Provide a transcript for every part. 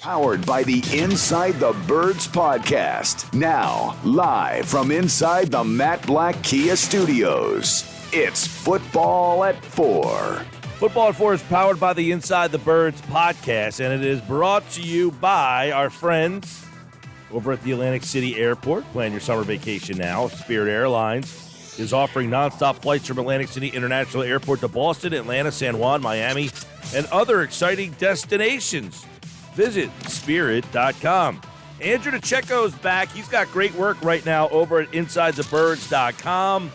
Powered by the Inside the Birds podcast. Now, live from inside the Matt Black Kia Studios, it's Football at 4. Football at 4 is powered by the Inside the Birds podcast, and it is brought to you by our friends over at the Atlantic City Airport. Plan your summer vacation now. Spirit Airlines is offering nonstop flights from Atlantic City International Airport to Boston, Atlanta, San Juan, Miami, and other exciting destinations. Visit Spirit.com. Andrew DiCecco is back. He's got great work right now over at InsideTheBirds.com.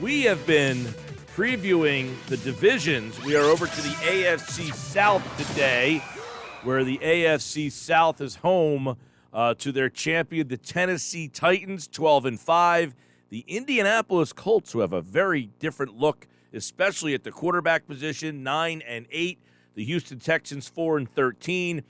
We have been previewing the divisions. We are over to the AFC South today, where the AFC South is home to their champion, the Tennessee Titans, 12-5. The Indianapolis Colts, who have a very different look, especially at the quarterback position, 9-8. The Houston Texans, 4-13.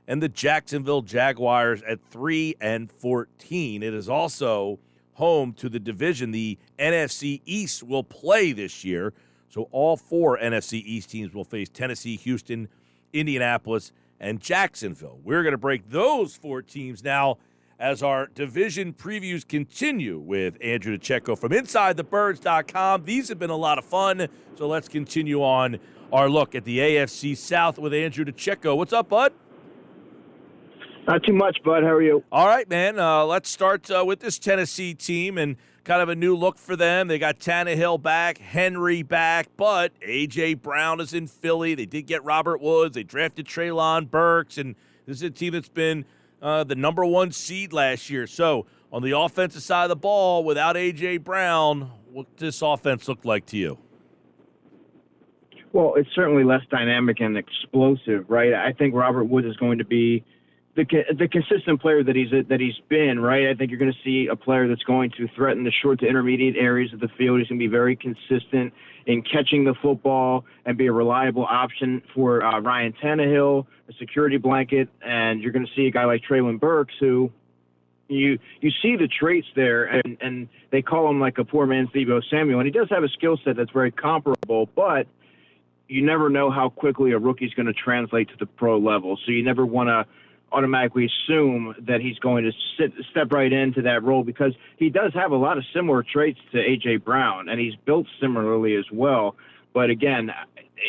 And the Jacksonville Jaguars at 3-14. It is also home to the division the NFC East will play this year. So all four NFC East teams will face Tennessee, Houston, Indianapolis, and Jacksonville. We're going to break those four teams now as our division previews continue with Andrew DiCecco from InsideTheBirds.com. These have been a lot of fun, so let's continue on our look at the AFC South with Andrew DiCecco. What's up, bud? Not too much, bud. How are you? All right, man. Let's start with this Tennessee team and kind of a new look for them. They got Tannehill back, Henry back, but A.J. Brown is in Philly. They did get Robert Woods. They drafted Treylon Burks, and this is a team that's been the number one seed last year. So on the offensive side of the ball, without A.J. Brown, what does this offense look like to you? Well, it's certainly less dynamic and explosive, right? I think Robert Woods is going to be the consistent player that he's been, right? I think you're going to see a player that's going to threaten the short to intermediate areas of the field. He's going to be very consistent in catching the football and be a reliable option for Ryan Tannehill, a security blanket. And you're going to see a guy like Treylon Burks, who you see the traits there, and they call him like a poor man's Deebo Samuel. And he does have a skill set that's very comparable, but you never know how quickly a rookie's going to translate to the pro level. So you never want to automatically assume that he's going to step right into that role, because he does have a lot of similar traits to A.J. Brown, and he's built similarly as well. But again,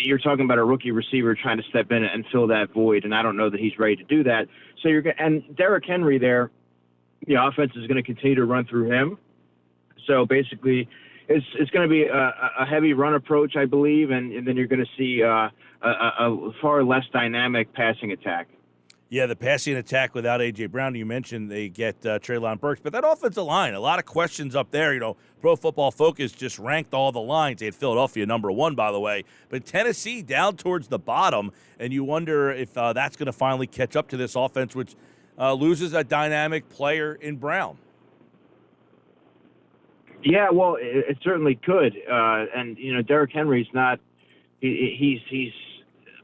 you're talking about a rookie receiver trying to step in and fill that void, and I don't know that he's ready to do that. So and Derrick Henry there, the offense is going to continue to run through him. So basically, it's going to be a heavy run approach, I believe, and then you're going to see a far less dynamic passing attack. Yeah, the passing attack without A.J. Brown, you mentioned they get Treylon Burks, but that offensive line, a lot of questions up there. You know, Pro Football Focus just ranked all the lines. They had Philadelphia number 1, by the way, but Tennessee down towards the bottom, and you wonder if that's going to finally catch up to this offense, which loses a dynamic player in Brown. Yeah, well, it certainly could, and you know, Derrick Henry's not. He's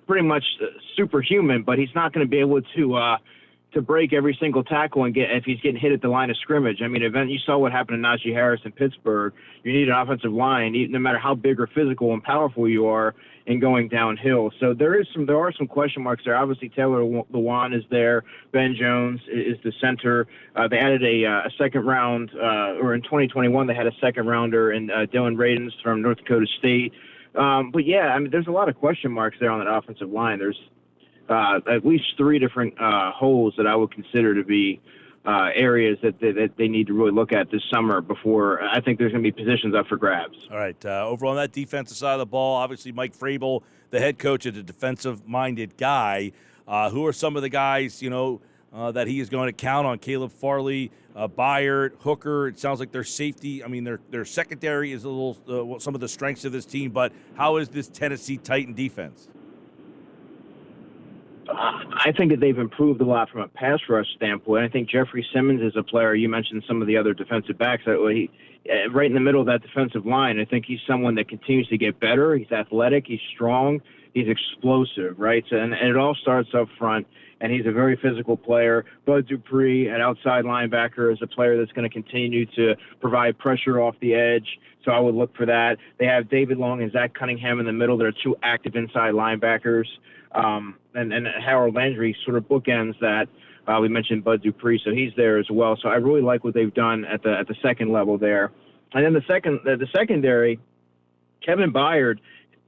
pretty much superhuman, but he's not going to be able to break every single tackle and get if he's getting hit at the line of scrimmage. I mean, you saw what happened to Najee Harris in Pittsburgh. You need an offensive line, no matter how big or physical and powerful you are, in going downhill. So there are some question marks there. Obviously, Taylor Lewan is there. Ben Jones is the center. They added a second round, or in 2021 they had a second rounder in Dylan Radins from North Dakota State. But yeah, I mean, there's a lot of question marks there on that offensive line. There's at least 3 different holes that I would consider to be areas that they need to really look at this summer before I think there's going to be positions up for grabs. All right. Over on that defensive side of the ball, obviously Mike Vrabel, the head coach, is a defensive-minded guy. Who are some of the guys, that he is going to count on? Caleb Farley, Bayard, Hooker. It sounds like their safety. I mean, their secondary is a little some of the strengths of this team. But how is this Tennessee Titan defense? I think that they've improved a lot from a pass rush standpoint. I think Jeffrey Simmons is a player. You mentioned some of the other defensive backs. Right in the middle of that defensive line, I think he's someone that continues to get better. He's athletic. He's strong. he's explosive, right? So, and it all starts up front, and he's a very physical player. Bud Dupree, an outside linebacker, is a player that's going to continue to provide pressure off the edge, so I would look for that. They have David Long and Zach Cunningham in the middle. They're two active inside linebackers, and Harold Landry sort of bookends that. We mentioned Bud Dupree, so he's there as well. So I really like what they've done at the second level there. And then the secondary, Kevin Byard,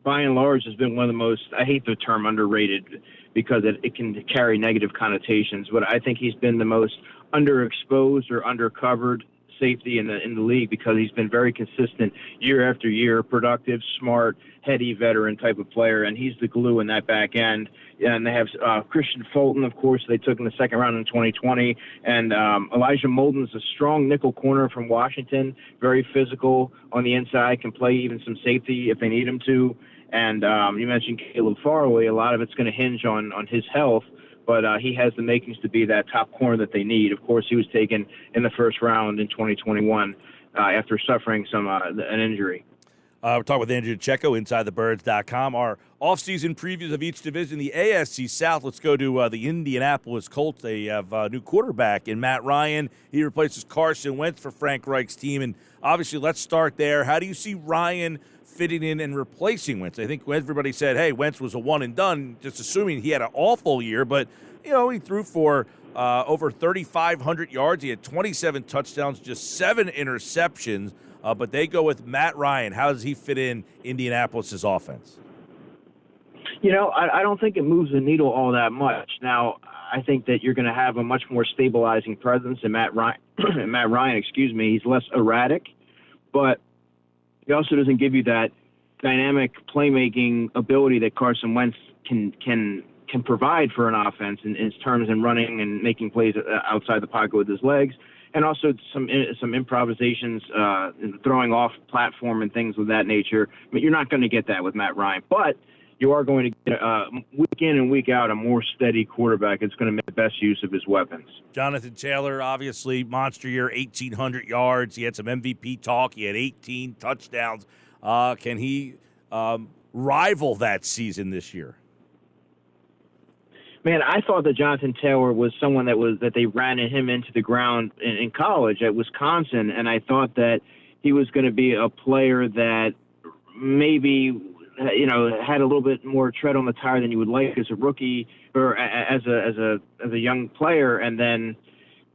by and large, has been one of the most, I hate the term underrated because it can carry negative connotations, but I think he's been the most underexposed or undercovered safety in the league because he's been very consistent year after year, productive, smart, heady veteran type of player, and he's the glue in that back end. And they have Christian Fulton, of course, they took in the second round in 2020, and Elijah Molden's a strong nickel corner from Washington, very physical on the inside, can play even some safety if they need him to. And you mentioned Caleb Farley. A lot of it's going to hinge on his health, but he has the makings to be that top corner that they need. Of course, he was taken in the first round in 2021 after suffering an injury. We're talking with Andrew DiCecco, InsideTheBirds.com. Our offseason previews of each division, the AFC South. Let's go to the Indianapolis Colts. They have a new quarterback in Matt Ryan. He replaces Carson Wentz for Frank Reich's team. And obviously, let's start there. How do you see Ryan fitting in and replacing Wentz? I think everybody said, hey, Wentz was a one and done, just assuming he had an awful year. But, he threw for over 3,500 yards. He had 27 touchdowns, just 7 interceptions. But they go with Matt Ryan. How does he fit in Indianapolis' offense? I don't think it moves the needle all that much. Now, I think that you're going to have a much more stabilizing presence in Matt Ryan. He's less erratic, but he also doesn't give you that dynamic playmaking ability that Carson Wentz can provide for an offense in terms of running and making plays outside the pocket with his legs. And also some improvisations, throwing off platform and things of that nature. I mean, you're not going to get that with Matt Ryan, but you are going to get week in and week out a more steady quarterback that's going to make the best use of his weapons. Jonathan Taylor, obviously, monster year, 1,800 yards. He had some MVP talk. He had 18 touchdowns. Can he rival that season this year? Man, I thought that Jonathan Taylor was someone that they ran him into the ground in college at Wisconsin, and I thought that he was going to be a player that maybe had a little bit more tread on the tire than you would like as a rookie or as a young player, and then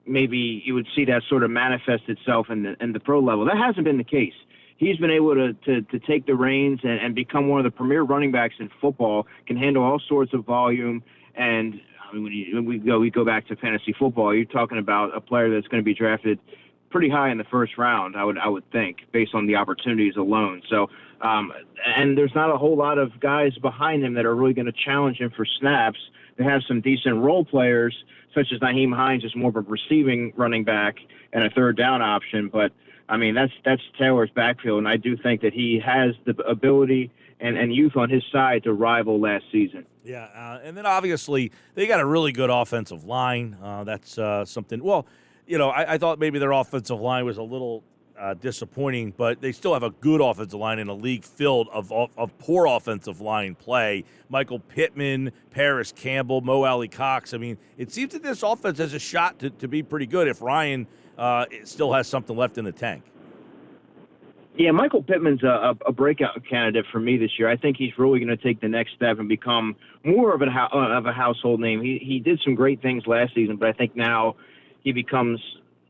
maybe you would see that sort of manifest itself in the pro level. That hasn't been the case. He's been able to take the reins and become one of the premier running backs in football, can handle all sorts of volume. And I mean, when we go back to fantasy football, you're talking about a player that's going to be drafted pretty high in the first round, I would think, based on the opportunities alone. So, and there's not a whole lot of guys behind him that are really going to challenge him for snaps. They have some decent role players, such as Nyheim Hines, is more of a receiving running back and a third down option. But I mean, that's Taylor's backfield, and I do think that he has the ability and youth on his side to rival last season. Yeah, and then obviously they got a really good offensive line. That's something. Well, I thought maybe their offensive line was a little disappointing, but they still have a good offensive line in a league filled of poor offensive line play. Michael Pittman, Paris Campbell, Mo Alley Cox. I mean, it seems that this offense has a shot to be pretty good if Ryan still has something left in the tank. Yeah, Michael Pittman's a breakout candidate for me this year. I think he's really going to take the next step and become more of a household name. He did some great things last season, but I think now he becomes,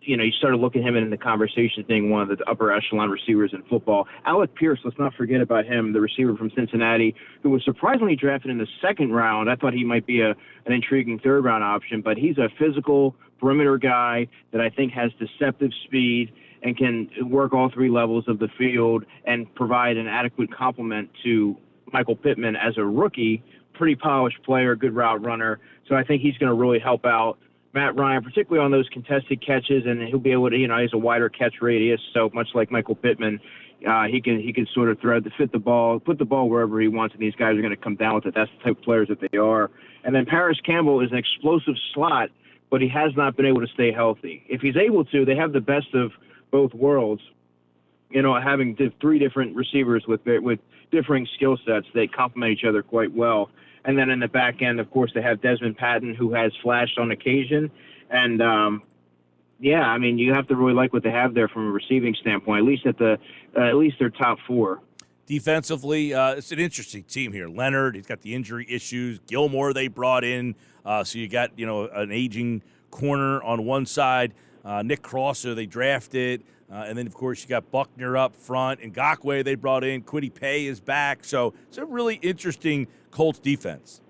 you started looking at him in the conversation being one of the upper echelon receivers in football. Alec Pierce, let's not forget about him, the receiver from Cincinnati, who was surprisingly drafted in the second round. I thought he might be an intriguing third-round option, but he's a physical perimeter guy that I think has deceptive speed and can work all three levels of the field and provide an adequate complement to Michael Pittman as a rookie, pretty polished player, good route runner. So I think he's going to really help out Matt Ryan, particularly on those contested catches, and he'll be able to, he has a wider catch radius, so much like Michael Pittman, he can sort of put the ball wherever he wants, and these guys are going to come down with it. That's the type of players that they are. And then Paris Campbell is an explosive slot, but he has not been able to stay healthy. If he's able to, they have the best of both worlds. having three different receivers with differing skill sets, they complement each other quite well. And then in the back end, of course, they have Desmond Patton, who has flashed on occasion. And, you have to really like what they have there from a receiving standpoint, at least their top four. Defensively, it's an interesting team here. Leonard, he's got the injury issues. Gilmore they brought in. So you got, an aging corner on one side. Nick Crosser they drafted. And then, of course, you got Buckner up front. Ngakoue they brought in. Kwity Paye is back. So it's a really interesting Colts defense.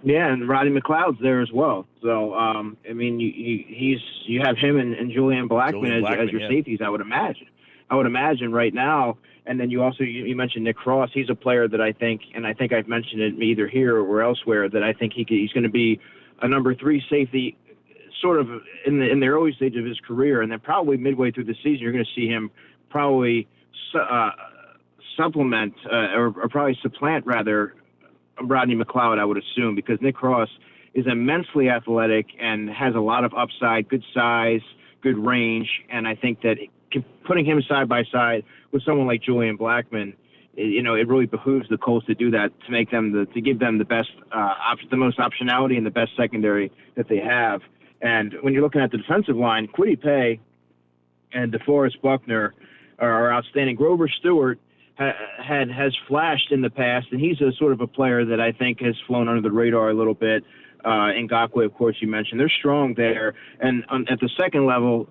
Yeah, and Rodney McLeod's there as well. So, you have him and Julian Blackman as your safeties, I would imagine right now. And then you mentioned Nick Cross. He's a player that I think I've mentioned it either here or elsewhere, that I think he's going to be a number 3 safety sort of in the early stage of his career. And then probably midway through the season, you're going to see him probably supplement or probably supplant, rather, Rodney McLeod, I would assume, because Nick Cross is immensely athletic and has a lot of upside, good size, good range. And I think that putting him side by side with someone like Julian Blackman, it really behooves the Colts to do that, to make them to give them the best, the most optionality and the best secondary that they have. And when you're looking at the defensive line, Kwity Paye and DeForest Buckner are outstanding. Grover Stewart has flashed in the past, and he's a sort of a player that I think has flown under the radar a little bit. Ngakoue, of course, you mentioned. They're strong there. And at the second level,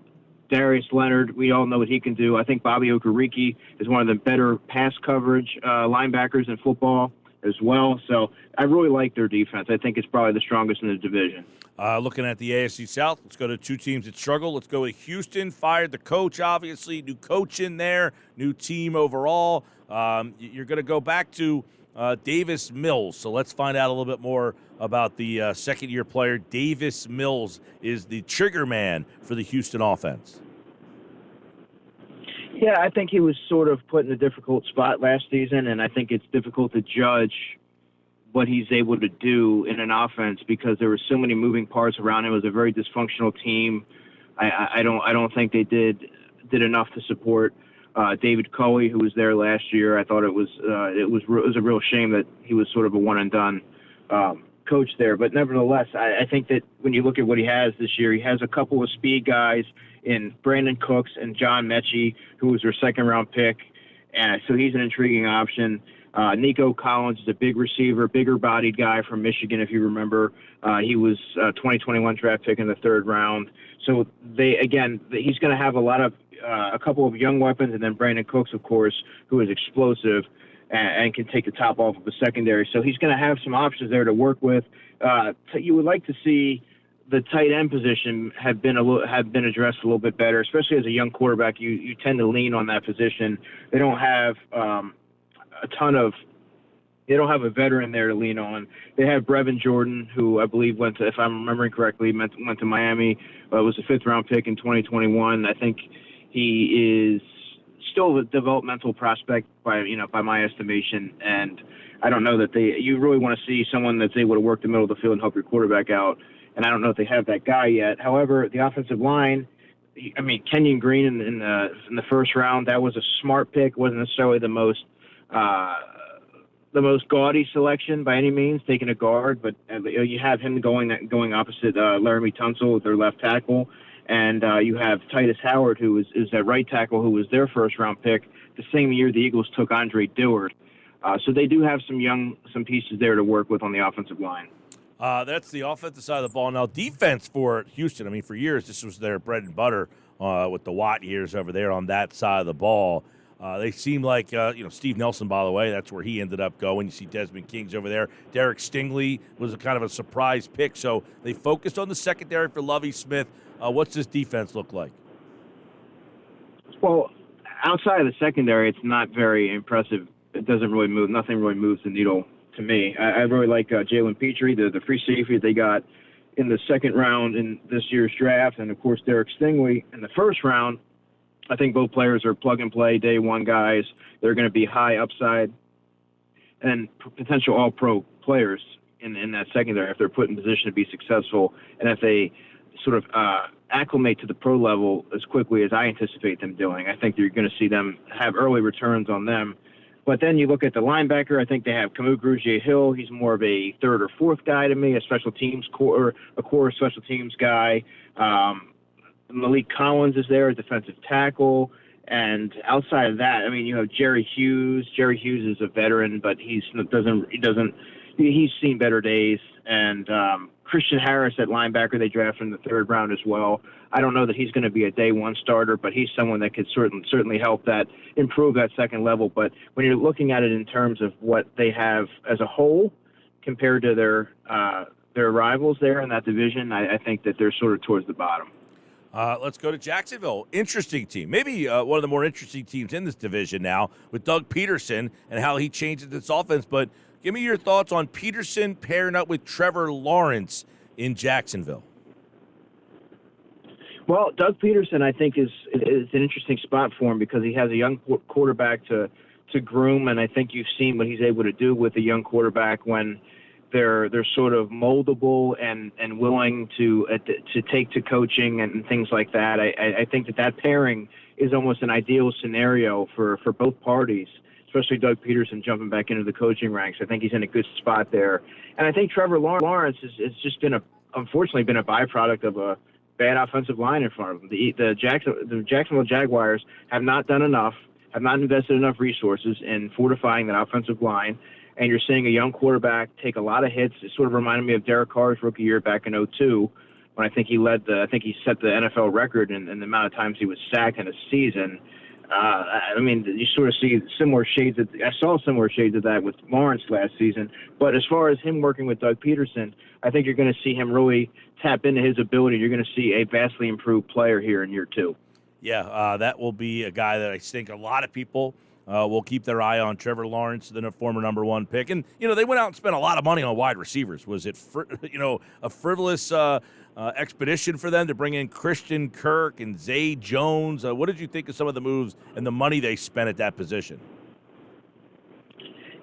Darius Leonard, we all know what he can do. I think Bobby Okereke is one of the better pass coverage linebackers in football as well. So I really like their defense. I think it's probably the strongest in the division. Looking at the AFC South, let's go to two teams that struggle. Let's go with Houston. Fired the coach, obviously. New coach in there. New team overall. You're going to go back to Davis Mills. So let's find out a little bit more about the second-year player. Davis Mills is the trigger man for the Houston offense. Yeah, I think he was sort of put in a difficult spot last season, and I think it's difficult to judge what he's able to do in an offense because there were so many moving parts around him. It was a very dysfunctional team. I don't think they did enough to support David Coey, who was there last year. I thought it was a real shame that he was sort of a one and done coach there. But nevertheless, I think that when you look at what he has this year, he has a couple of speed guys in Brandon Cooks and John Mechie, who was their second-round pick. And so he's an intriguing option. Nico Collins is a big receiver, bigger-bodied guy from Michigan, if you remember. He was a 2021 draft pick in the third round. So he's going to have a couple of young weapons, and then Brandon Cooks, of course, who is explosive and can take the top off of the secondary. So he's going to have some options there to work with. You would like to see the tight end position have been addressed a little bit better, especially as a young quarterback. You tend to lean on that position. They don't have they don't have a veteran there to lean on. They have Brevin Jordan, who I believe if I'm remembering correctly, went to Miami. Was a fifth-round pick in 2021. I think he is still a developmental prospect by my estimation, and I don't know that you really want to see someone that's able to work the middle of the field and help your quarterback out, and I don't know if they have that guy yet. However, the offensive line, Kenyon Green in the first round, that was a smart pick. Wasn't necessarily the most gaudy selection by any means, taking a guard, but you have him going opposite Laramie Tunsil, their left tackle, and you have Titus Howard, who is that right tackle, who was their first-round pick the same year the Eagles took Andre Dillard. So they do have some pieces there to work with on the offensive line. That's the offensive side of the ball. Now, defense for Houston, for years, this was their bread and butter with the Watt years over there on that side of the ball. They seem like, Steve Nelson, by the way, that's where he ended up going. You see Desmond King's over there. Derek Stingley was a kind of a surprise pick. So they focused on the secondary for Lovie Smith. What's this defense look like? Well, outside of the secondary, it's not very impressive. It doesn't really move. Nothing really moves the needle to me. I really like Jalen Petrie, the free safety that they got in the second round in this year's draft, and, of course, Derek Stingley in the first round. I think both players are plug-and-play, day-one guys. They're going to be high upside and potential all-pro players in that secondary if they're put in position to be successful and if they sort of acclimate to the pro level as quickly as I anticipate them doing. I think you're going to see them have early returns on them. But then you look at the linebacker. I think they have Camus Grugier-Hill. He's more of a third or fourth guy to me, a core special teams guy. Malik Collins is there, a defensive tackle. And outside of that, I mean, you have Jerry Hughes. Jerry Hughes is a veteran, but he's seen better days. And Christian Harris at linebacker, they drafted in the third round as well. I don't know that he's going to be a day one starter, but he's someone that could certainly help that improve that second level. But when you're looking at it in terms of what they have as a whole compared to their rivals there in that division, I think that they're sort of towards the bottom. Let's go to Jacksonville. Interesting team. Maybe one of the more interesting teams in this division now with Doug Peterson and how he changes its offense. But give me your thoughts on Peterson pairing up with Trevor Lawrence in Jacksonville. Well, Doug Peterson, I think, is an interesting spot for him because he has a young quarterback to groom, and I think you've seen what he's able to do with a young quarterback when they're sort of moldable and willing to take to coaching and things like that. I think that pairing is almost an ideal scenario for both parties, especially Doug Peterson jumping back into the coaching ranks. I think he's in a good spot there. And I think Trevor Lawrence has just unfortunately been a byproduct of a bad offensive line in front of him. The Jacksonville Jaguars have not done enough, have not invested enough resources in fortifying that offensive line. And you're seeing a young quarterback take a lot of hits. It sort of reminded me of Derek Carr's rookie year back in 2002, when I think he set the NFL record in the amount of times he was sacked in a season. I mean, you sort of see similar shades. I saw similar shades of that with Lawrence last season. But as far as him working with Doug Peterson, I think you're going to see him really tap into his ability. You're going to see a vastly improved player here in year two. Yeah, that will be a guy that I think a lot of people will keep their eye on. Trevor Lawrence, the former number one pick. And, they went out and spent a lot of money on wide receivers. Was it, a frivolous expedition for them to bring in Christian Kirk and Zay Jones? What did you think of some of the moves and the money they spent at that position?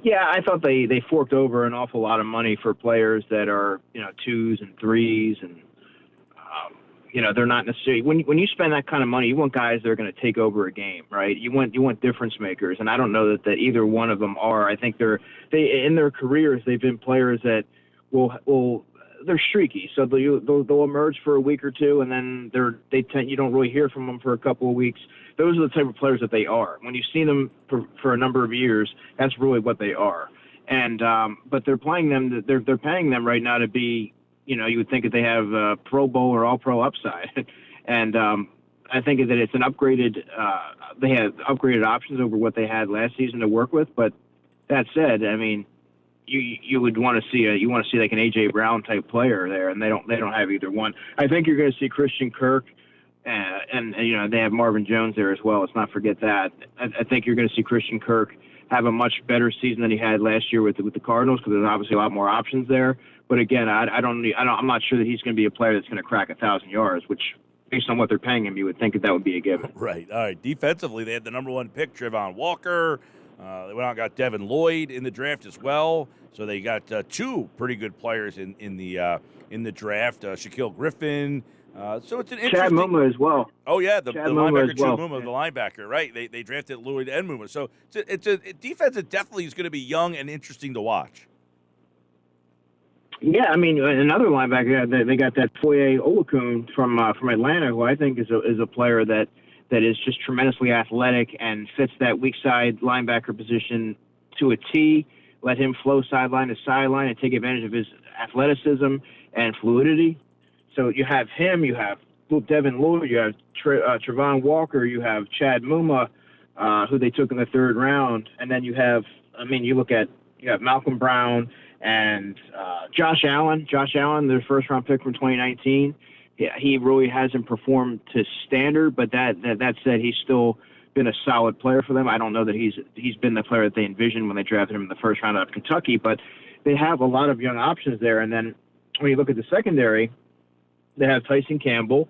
Yeah, I thought they forked over an awful lot of money for players that are, 2s and 3s and, they're not necessarily when you spend that kind of money, you want guys that are going to take over a game, right? You want difference makers, and I don't know that either one of them are. I think they in their careers they've been players that they're streaky, so they'll emerge for a week or two, and then you don't really hear from them for a couple of weeks. Those are the type of players that they are. When you see them for a number of years, that's really what they are. And but they're playing them. They're paying them right now to be. You would think that they have Pro Bowl or All-Pro upside. And I think that it's an upgraded they have upgraded options over what they had last season to work with. But that said, I mean, you would want to see like an A.J. Brown type player there, and they don't have either one. I think you're going to see Christian Kirk, and they have Marvin Jones there as well. Let's not forget that. I think you're going to see Christian Kirk have a much better season than he had last year with the Cardinals, because there's obviously a lot more options there. But again, I'm not sure that he's going to be a player that's going to crack 1,000 yards, which, based on what they're paying him, you would think that would be a given. Right. All right. Defensively, they had the number one pick, Trevon Walker. They went out and got Devin Lloyd in the draft as well. So they got two pretty good players in the draft. Shaquille Griffin. So it's an interesting. Chad Muma as well. Oh yeah, the linebacker, well. Chad Muma, the linebacker, right? They drafted Lloyd and Muma. So it's a defense that definitely is going to be young and interesting to watch. Yeah, I mean, another linebacker, they got that Foye Olakun from Atlanta, who I think is a player that is just tremendously athletic and fits that weak side linebacker position to a T. Let him flow sideline to sideline and take advantage of his athleticism and fluidity. So you have him, you have Devin Lloyd, you have Trevon Walker, you have Chad Muma, who they took in the third round, and then you have Malcolm Brown and Josh Allen. Josh Allen, their first-round pick from 2019. Yeah, he really hasn't performed to standard, but that said, he's still been a solid player for them. I don't know that he's been the player that they envisioned when they drafted him in the first round out of Kentucky, but they have a lot of young options there. And then when you look at the secondary, they have Tyson Campbell.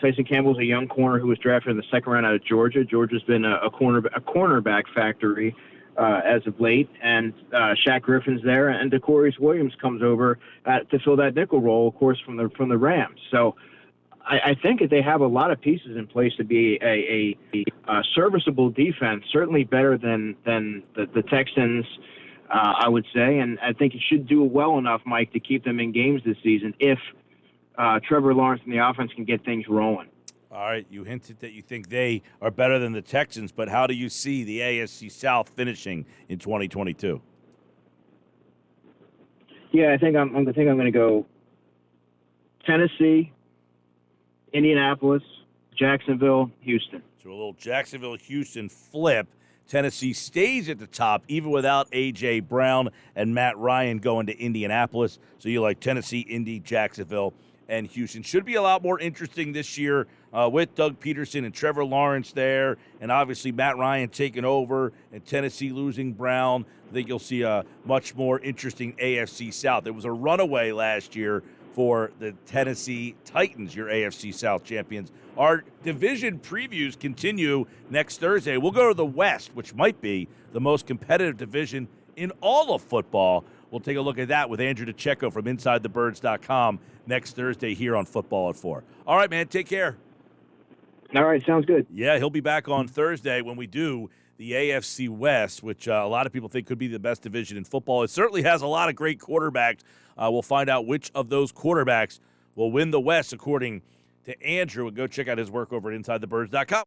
Tyson Campbell's a young corner who was drafted in the second round out of Georgia. Georgia's been a cornerback factory as of late, and Shaq Griffin's there, and DeCorius Williams comes over to fill that nickel role, of course, from the Rams. So I think that they have a lot of pieces in place to be a serviceable defense, certainly better than the Texans, I would say. And I think it should do well enough, Mike, to keep them in games this season if Trevor Lawrence and the offense can get things rolling. All right, you hinted that you think they are better than the Texans, but how do you see the AFC South finishing in 2022? Yeah, I think I'm going to go Tennessee, Indianapolis, Jacksonville, Houston. So a little Jacksonville-Houston flip. Tennessee stays at the top, even without A.J. Brown and Matt Ryan going to Indianapolis. So you like Tennessee, Indy, Jacksonville, and Houston. Should be a lot more interesting this year with Doug Peterson and Trevor Lawrence there, and obviously Matt Ryan taking over and Tennessee losing Brown. I think you'll see a much more interesting AFC South. There was a runaway last year for the Tennessee Titans, your AFC South champions. Our division previews continue next Thursday. We'll go to the West, which might be the most competitive division in all of football. We'll take a look at that with Andrew DiCecco from InsideTheBirds.com next Thursday here on Football at 4. All right, man, take care. All right, sounds good. Yeah, he'll be back on Thursday when we do the AFC West, which a lot of people think could be the best division in football. It certainly has a lot of great quarterbacks. We'll find out which of those quarterbacks will win the West, according to Andrew. And go check out his work over at InsideTheBirds.com.